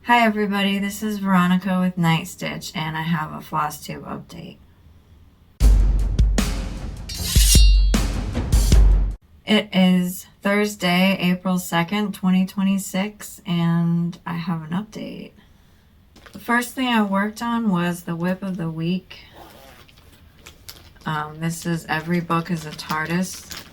Hi everybody, this is Veronica with Night Stitch and I have a floss tube update. It is Thursday, April 2nd, 2026, and I have an update. The first thing I worked on was the whip of the week. This is Every Book is a TARDIS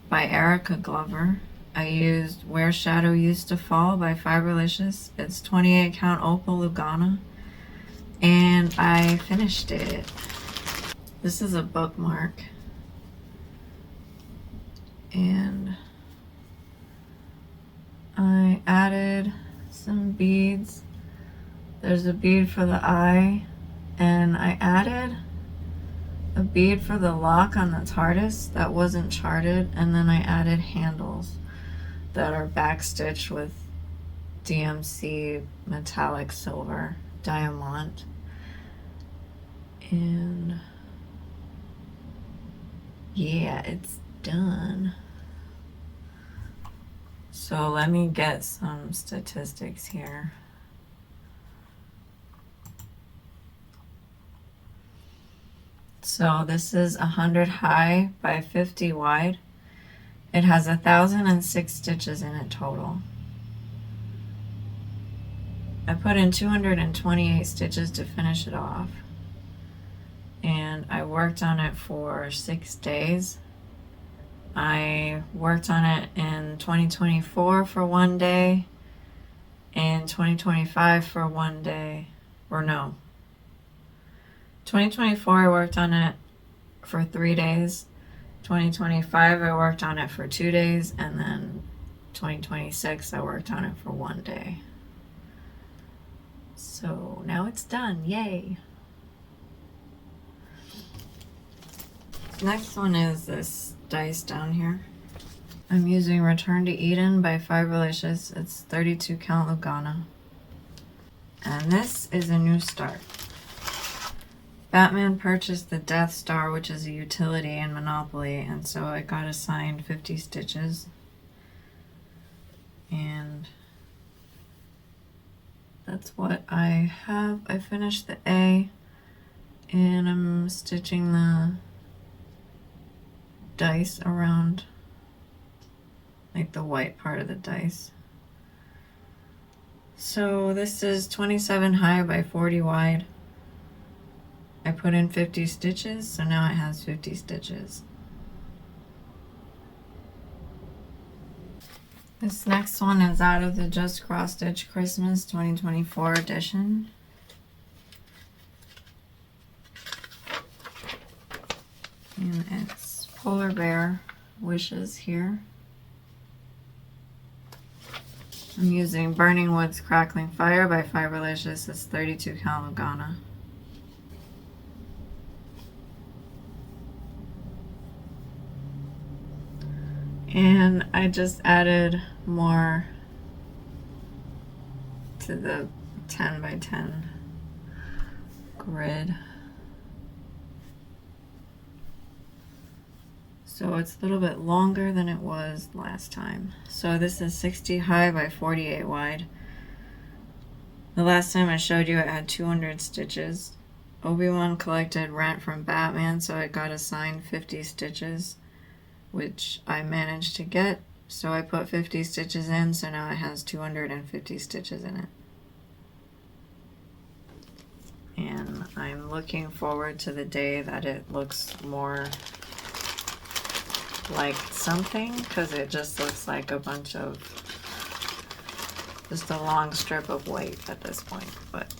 by Erica Glover. I used Where Shadow Used to Fall by Fiberlicious. It's 28 count opal Lugana, and I finished it. This is a bookmark, and I added some beads. There's a bead for the eye, and I added a bead for the lock on the TARDIS that wasn't charted, and then I added handles that are backstitched with DMC metallic silver diamond. And yeah, it's done. So let me get some statistics here. So this is 100 high by 50 wide. It has 1,006 stitches in it total. I put in 228 stitches to finish it off, and I worked on it for 6 days. I worked on it in 2024 for 1 day, and 2025 for 1 day, or no. 2024 I worked on it for 3 days. 2025 I worked on it for 2 days, and then 2026 I worked on it for 1 day. So now it's done, yay! Next one is this dice down here. I'm using Return to Eden by Fiberlicious. It's 32 count Lugana. And this is a new start. Batman purchased the Death Star, which is a utility in Monopoly, and so I got assigned 50 stitches. And that's what I have. I finished the A, and I'm stitching the dice around, like the white part of the dice. So this is 27 high by 40 wide. I put in 50 stitches, so now it has 50 stitches. This next one is out of the Just Cross Stitch Christmas 2024 edition. And it's Polar Bear Wishes here. I'm using Burning Woods Crackling Fire by Fiberlicious. It's 32 count Lugana. And I just added more to the 10 by 10 grid. So it's a little bit longer than it was last time. So this is 60 high by 48 wide. The last time I showed you it had 200 stitches. Obi-Wan collected Rent from Batman, so it got assigned 50 stitches, which I managed to get. So I put 50 stitches in, so now it has 250 stitches in it. And I'm looking forward to the day that it looks more like something, because it just looks like a bunch of, just a long strip of white at this point. But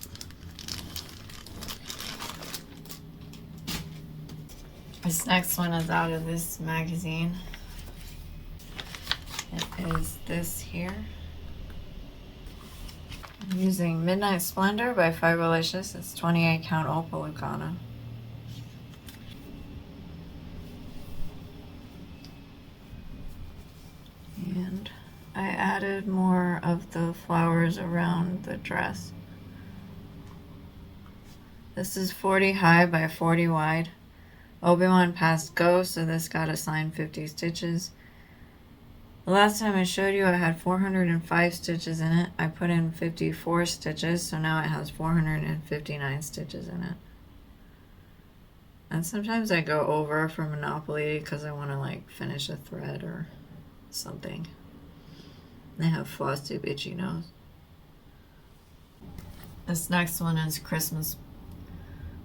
this next one is out of this magazine. It is this here. I'm using Midnight Splendor by Fiberlicious. It's 28 count opal Lugana. And I added more of the flowers around the dress. This is 40 high by 40 wide. Obi-Wan passed go, so this got assigned 50 stitches. The last time I showed you, I had 405 stitches in it. I put in 54 stitches, so now it has 459 stitches in it. And sometimes I go over for Monopoly because I want to like finish a thread or something. They have Floss Tube Itchy Nose. This next one is Christmas,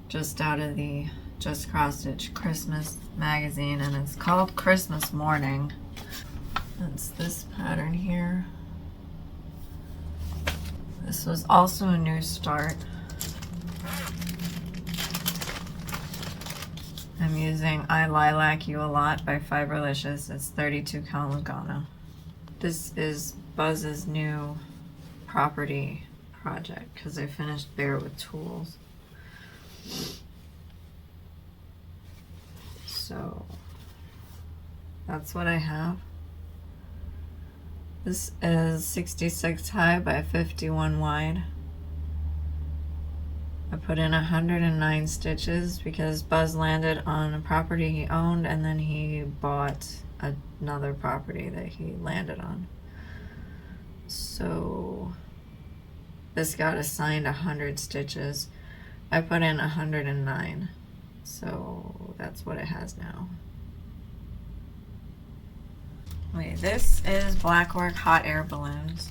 just out of the Just Cross Stitch Christmas magazine, and it's called Christmas Morning. It's this pattern here. This was also a new start. I'm using I Lilac You a Lot by Fiberlicious. It's 32 count Lugano. This is Buzz's new property project because I finished Bear with Tools. So that's what I have. This is 66 high by 51 wide. I put in 109 stitches because Buzz landed on a property he owned and then he bought another property that he landed on. So this got assigned 100 stitches. I put in 109. So that's what it has now. Wait, this is Blackwork Hot Air Balloons.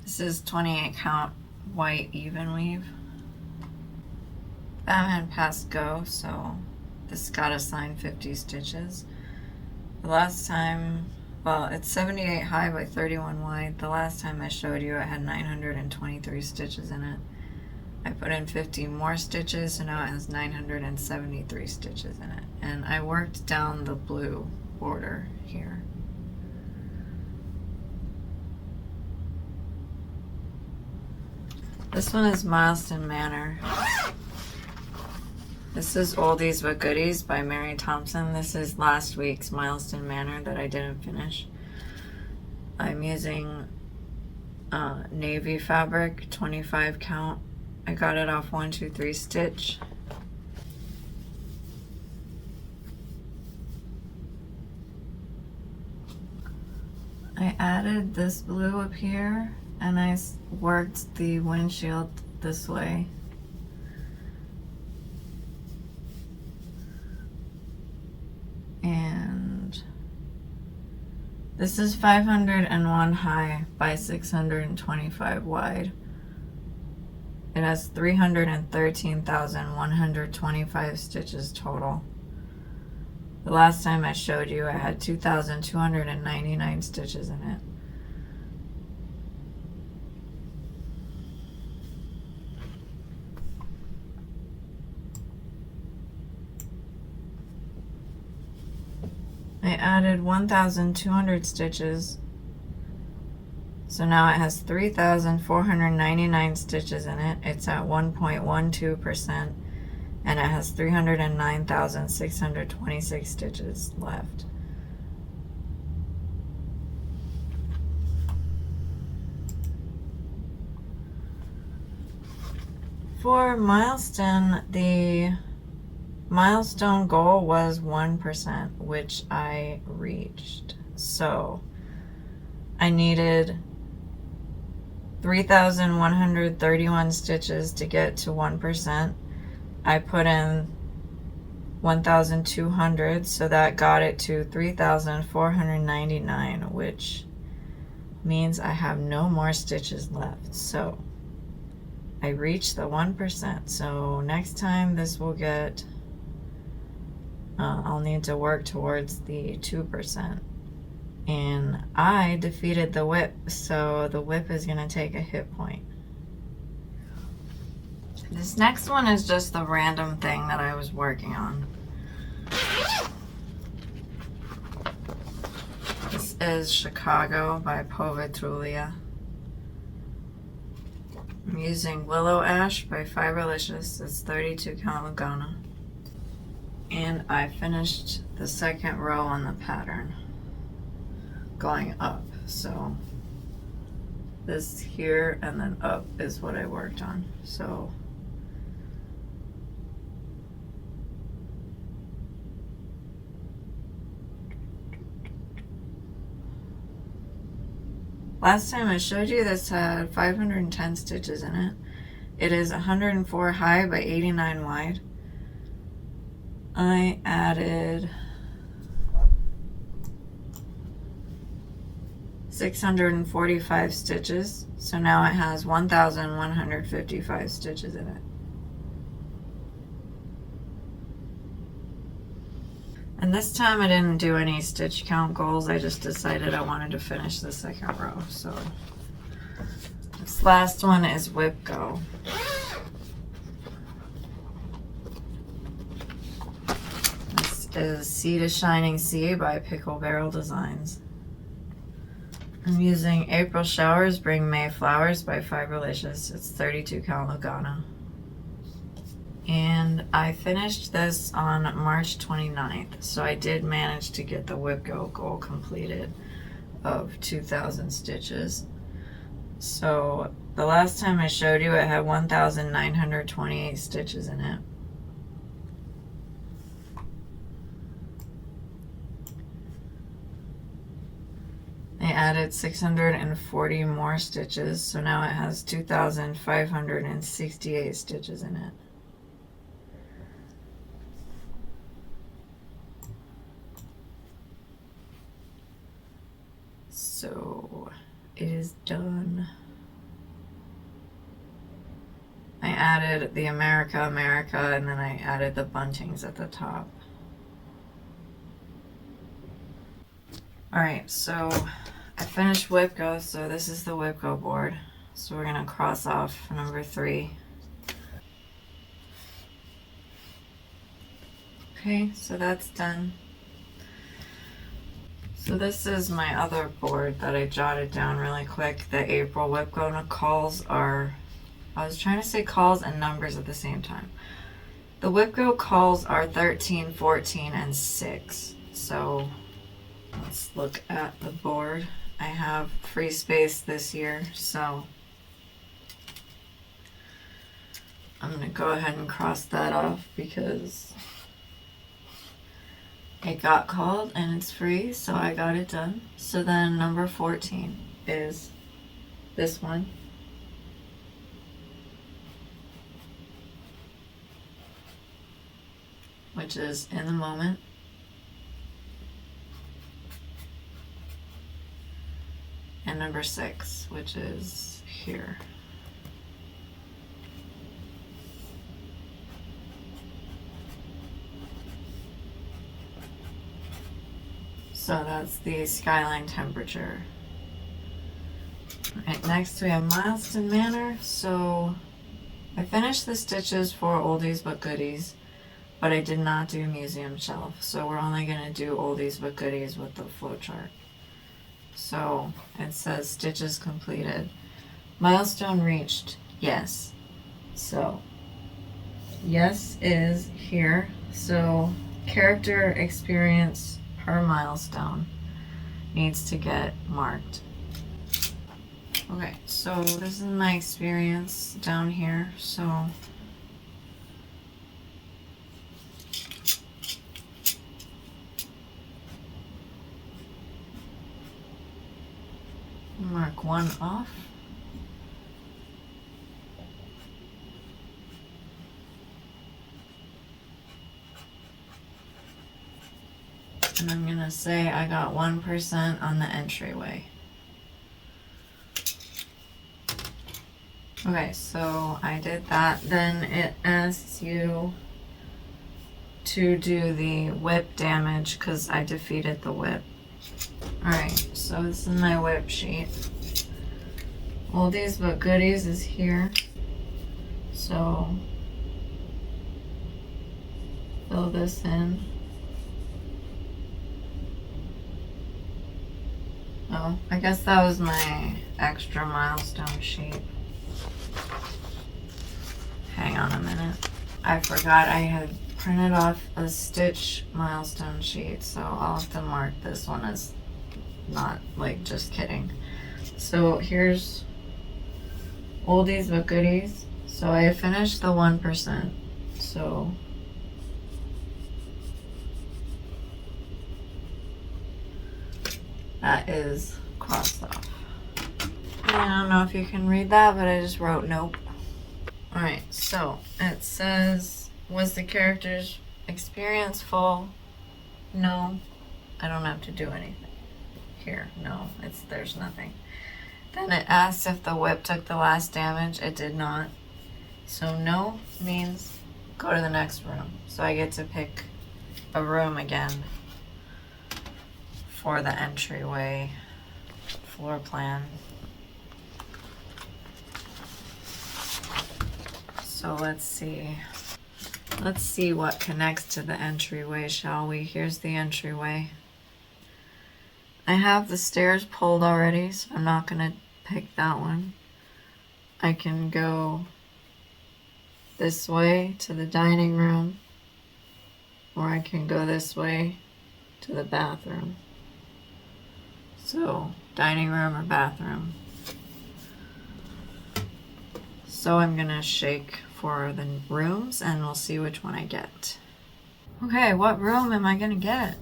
This is 28 count white even weave. Batman passed go, so this got assigned 50 stitches. The last time, well, it's 78 high by 31 wide. The last time I showed you, it had 923 stitches in it. I put in 50 more stitches, so now it has 973 stitches in it. And I worked down the blue border here. This one is Mylestonn Manor. This is Oldies but Goodies by Mary Thompson. This is last week's Mylestonn Manor that I didn't finish. I'm using navy fabric, 25 count. I got it off 1, 2, 3 stitch. I added this blue up here and I worked the windshield this way. And this is 501 high by 625 wide. It has 313,125 stitches total. The last time I showed you, I had 2,299 stitches in it. I added 1,200 stitches. So now it has 3,499 stitches in it. It's at 1.12%, and it has 309,626 stitches left. For Mylestonn, the milestone goal was 1%, which I reached. So I needed 3,131 stitches to get to 1%. I put in 1,200, so that got it to 3,499, which means I have no more stitches left. So I reached the 1%. So next time this will get, I'll need to work towards the 2%. And I defeated the whip, so the whip is going to take a hit point. This next one is just the random thing that I was working on. This is Chicago by Povitrulia. I'm using Willow Ash by Fiberlicious. It's 32 count Lugano. And I finished the second row on the pattern, going up. So this here and then up is what I worked on. So Last time I showed you this had 510 stitches in it. It is 104 high by 89 wide. I added 645 stitches, so now it has 1,155 stitches in it. And this time I didn't do any stitch count goals, I just decided I wanted to finish the second row. So this last one is WIPGO. This is Sea to Shining Sea by Pickle Barrel Designs. I'm using April Showers Bring May Flowers by Fiberlicious. It's 32 count Lugana. And I finished this on March 29th, so I did manage to get the WIPGO goal completed of 2,000 stitches. So the last time I showed you it had 1,928 stitches in it. I added 640 more stitches, so now it has 2,568 stitches in it. So it is done. I added the America, and then I added the buntings at the top. Alright, so I finished WIPGO, so this is the WIPGO board. So we're going to cross off number 3. Okay, so that's done. So this is my other board that I jotted down really quick. The April WIPGO calls are, I was trying to say calls and numbers at the same time. The WIPGO calls are 13, 14, and 6. So let's look at the board. I have free space this year, so I'm going to go ahead and cross that off because it got called and it's free, so I got it done. So then number 14 is this one. Which is In the Moment. And number 6, which is Here. So that's the Skyline Temperature. Alright, next we have Mylestonn Manor. So I finished the stitches for Oldies But Goodies, but I did not do Museum Shelf. So we're only going to do Oldies But Goodies with the flowchart. So it says stitches completed. Milestone reached. Yes. So yes is here. So character experience per milestone needs to get marked. Okay, so this is my experience down here. So mark 1 off. And I'm going to say I got 1% on the entryway. Okay, so I did that. Then it asks you to do the whip damage because I defeated the whip. Alright, so this is my whip sheet. Oldies But Goodies is here. So fill this in. Oh, I guess that was my extra milestone sheet. Hang on a minute. I forgot I had printed off a stitch milestone sheet, so I'll have to mark this one as not like just kidding. So here's Oldies But Goodies. So I finished the 1%. So that is crossed off. I don't know if you can read that, but I just wrote nope. Alright, so it says, was the character's experience full? No. I don't have to do anything. Here, no, there's nothing. Then it asks if the whip took the last damage. It did not. So no means go to the next room. So I get to pick a room again for the entryway floor plan. So let's see. Let's see what connects to the entryway, shall we? Here's the entryway. I have the stairs pulled already, so I'm not gonna pick that one. I can go this way to the dining room, or I can go this way to the bathroom. So, dining room or bathroom. So I'm gonna shake for the rooms and we'll see which one I get. Okay, what room am I gonna get?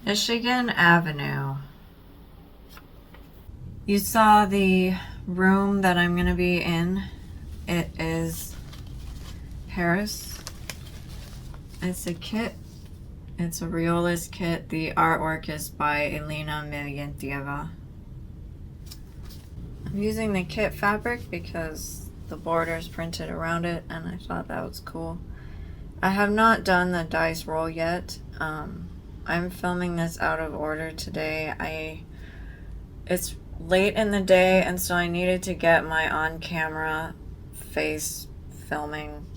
Michigan Avenue. You saw the room that I'm gonna be in. It is Paris. It's a kit. It's a Riolis kit. The artwork is by Elena Milyantieva. I'm using the kit fabric because the border is printed around it and I thought that was cool. I have not done the dice roll yet. I'm filming this out of order today. It's late in the day and so I needed to get my on-camera face filming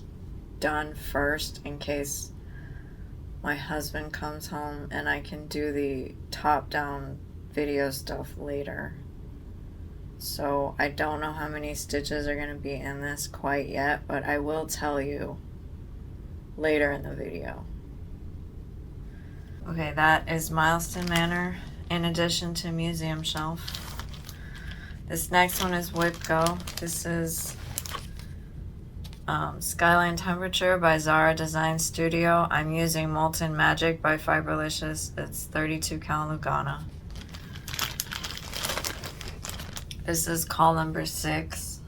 done first in case my husband comes home and I can do the top-down video stuff later. So I don't know how many stitches are going to be in this quite yet, but I will tell you later in the video. Okay, that is Mylestonn Manor in addition to Museum Shelf. This next one is WIPGO. This is Skyline Temperature by Zara Design Studio. I'm using Molten Magic by Fiberlicious. It's 32 count Lugana. This is call number 6.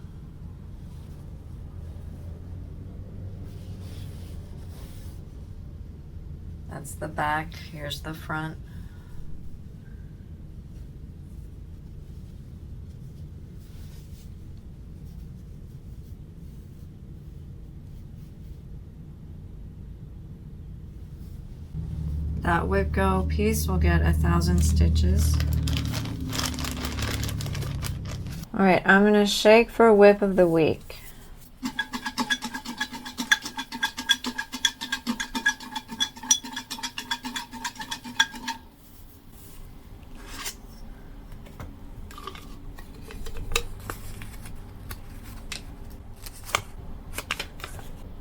That's the back. Here's the front. That WIPGO piece will get 1,000 stitches. Alright, I'm gonna shake for whip of the week.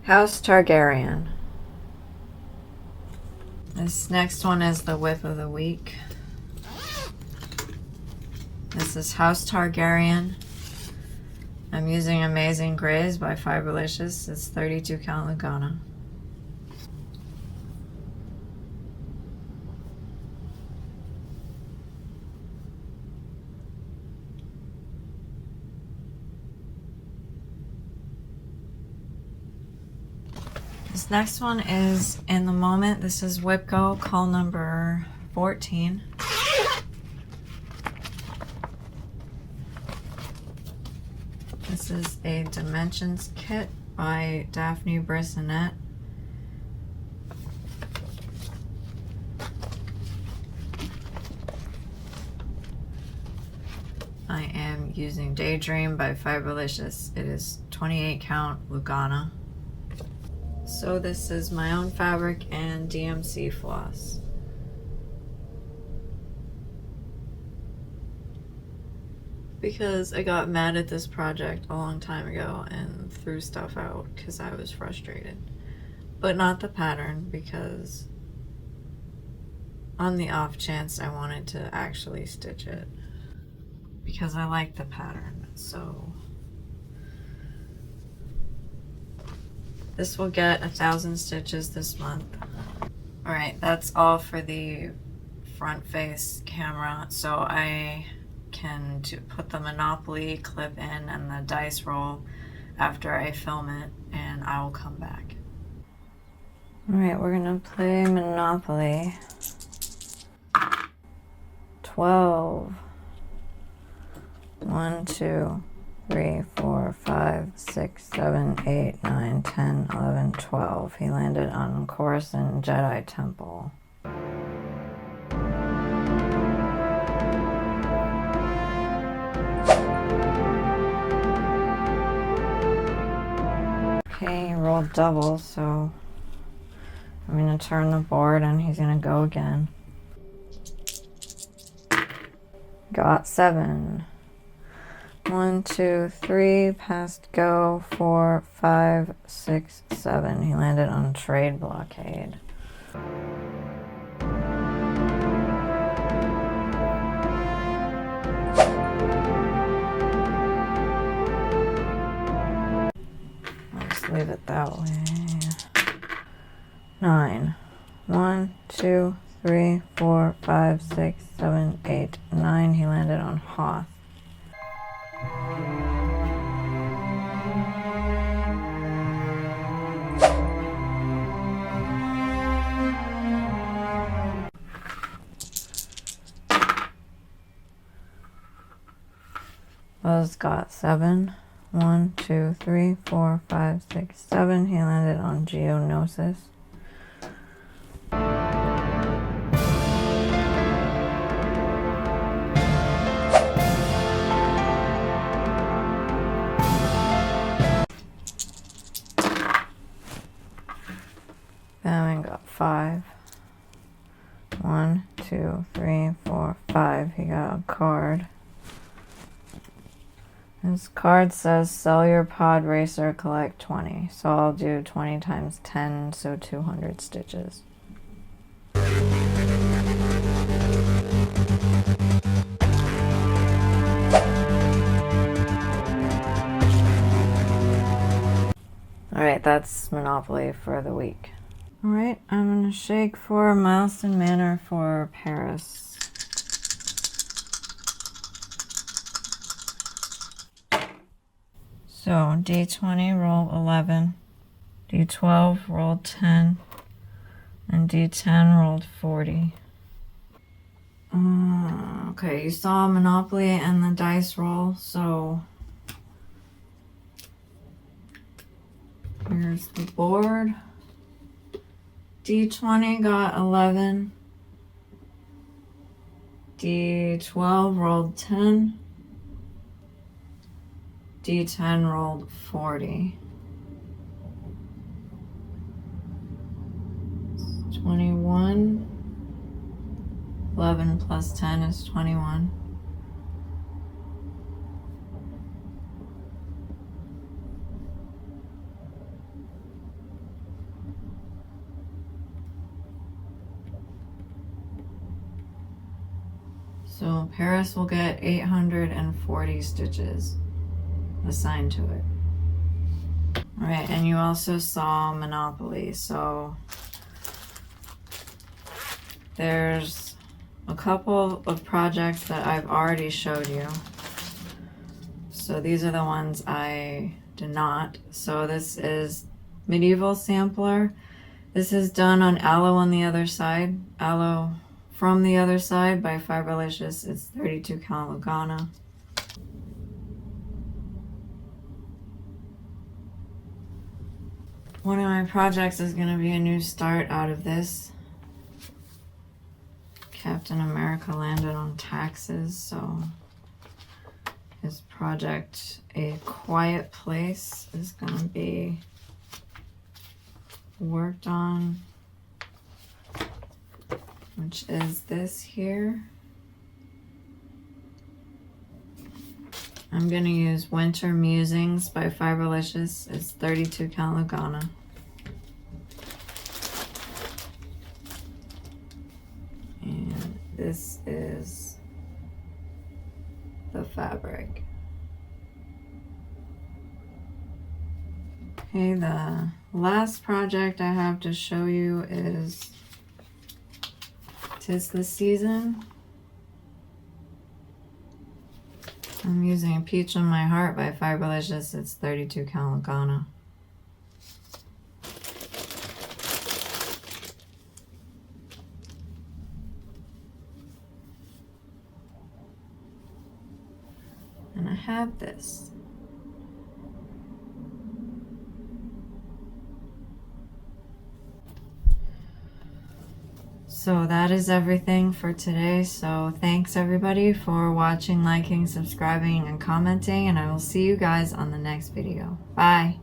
House Targaryen. This next one is the whip of the week. This is House Targaryen. I'm using Amazing Grays by Fiberlicious. It's 32 count Lugana. This next one is In the Moment. This is WIPGO, call number 14. This is a Dimensions kit by Daphne Brissonette. I am using Daydream by Fiberlicious. It is 28 count Lugana. So this is my own fabric and DMC floss. Because I got mad at this project a long time ago and threw stuff out because I was frustrated. But not the pattern, because on the off chance I wanted to actually stitch it. Because I like the pattern, so This will get 1,000 stitches this month. Alright, that's all for the front face camera. So I can put the Monopoly clip in and the dice roll after I film it, and I will come back. Alright, we're gonna play Monopoly. 12. 1, 2, 3, 4, 5, 6, 7, 8, 9, 10, 11, 12. He landed on Coruscant Jedi Temple. Okay, he rolled double, so I'm gonna turn the board and he's gonna go again. Got 7. 1, 2, 3, passed go, 4, 5, 6, 7. He landed on Trade Blockade. Let's leave it that way. 9. 1, 2, 3, 4, 5, 6, 7, 8, 9. He landed on Hoth. Buzz got 7. 1, 2, 3, 4, 5, 6, 7. He landed on Geonosis. Batman got 5. 1, 2, 3, 4, 5. He got a card. This card says sell your pod racer, collect 20. So I'll do 20 times 10, so 200 stitches. Alright, that's Monopoly for the week. Alright, I'm gonna shake for Mylestonn Manor for Paris. So D20 roll 11, D12 rolled 10, and D10 rolled 40. Okay, you saw Monopoly and the dice roll, so here's the board. D20 got 11, D12 rolled 10, D10 rolled 40. 21. 11 plus 10 is 21. So Paris will get 840 stitches assigned to it. Alright, and you also saw Monopoly, so there's a couple of projects that I've already showed you. So these are the ones I did not. So this is Medieval Sampler. This is done on Aloe on the Other Side. Aloe from the Other Side by Fiberlicious. It's 32 count Lugana. One of my projects is going to be a new start out of this. Captain America landed on taxes, so his project, A Quiet Place, is going to be worked on, which is this here. I'm going to use Winter Musings by Fiberlicious. It's 32 count Lugana. And this is the fabric. Okay, the last project I have to show you is 'Tis the Season. I'm using Peach in My Heart by Fiberlicious. It's 32 count Lugana. And I have this. So that is everything for today. So thanks everybody for watching, liking, subscribing, and commenting, and I will see you guys on the next video. Bye.